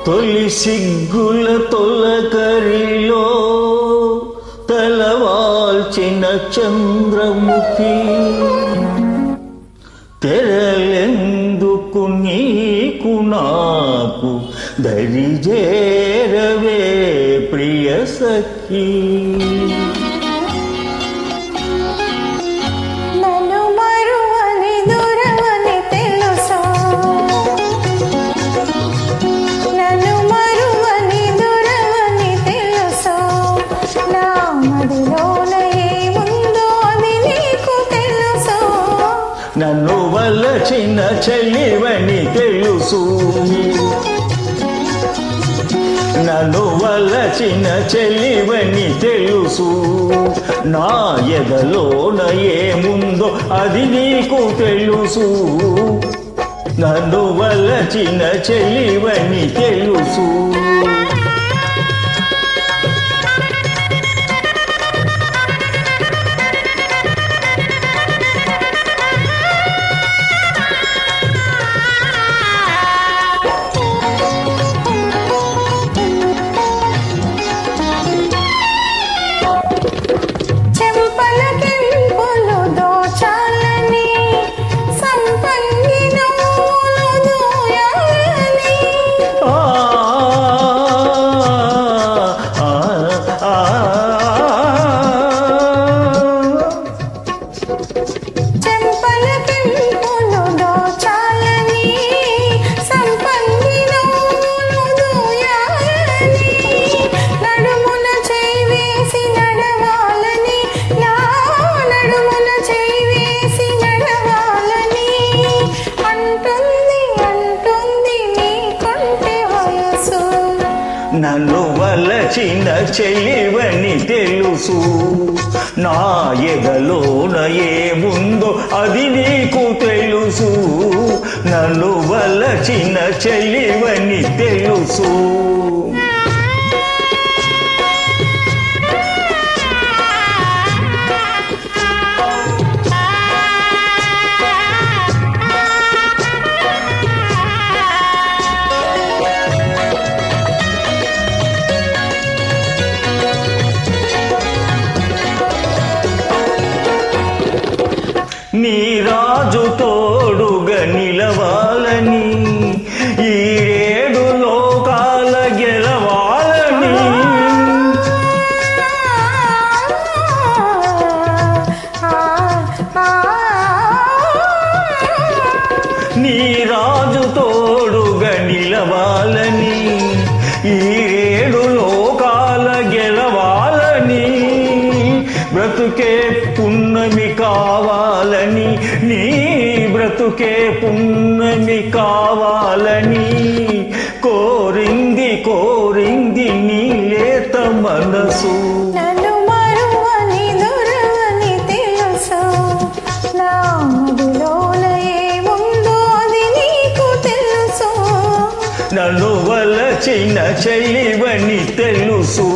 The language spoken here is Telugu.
తొలి సిగ్గుల తొలకరిలో తలవాల్చిన చంద్రముఖి తెరలెందుకు నీకు నాకు దరిజేరవే ప్రియ సఖీ. నన్ను వలచిన చెలివని తెలుసు, నన్ను వలచిన చెలివని తెలుసు, నా ఎదలోన ఏముందో అది నీకు తెలుసు. నన్ను వలచిన చెలివని తెలుసు. నన్ను వలచిన చెలివని తెలుసు, నా ఎదలోన ఏముందో అది నీకు తెలుసు. నన్ను వలచిన చెలివని తెలుసు. నీ రాజు తోడుగా నిలవాలని, ఈ 7 లోకాల గెలవాలని, నీ రాజు తోడుగా నిలవాలని, ఈ 7 లోకాల గెలవాలని, బ్రతుకే పున్నమి కావాలని, నీ బ్రతుకే పున్నమి కావాలని, కోరింది కోరింది నీ లేత మనసు. నన్ను మరువని దొరవని తెలుసు, నా మదిలోన ఏముందో అది నీకు తెలుసు. నన్ను వలచిన చెలివని తెలుసు.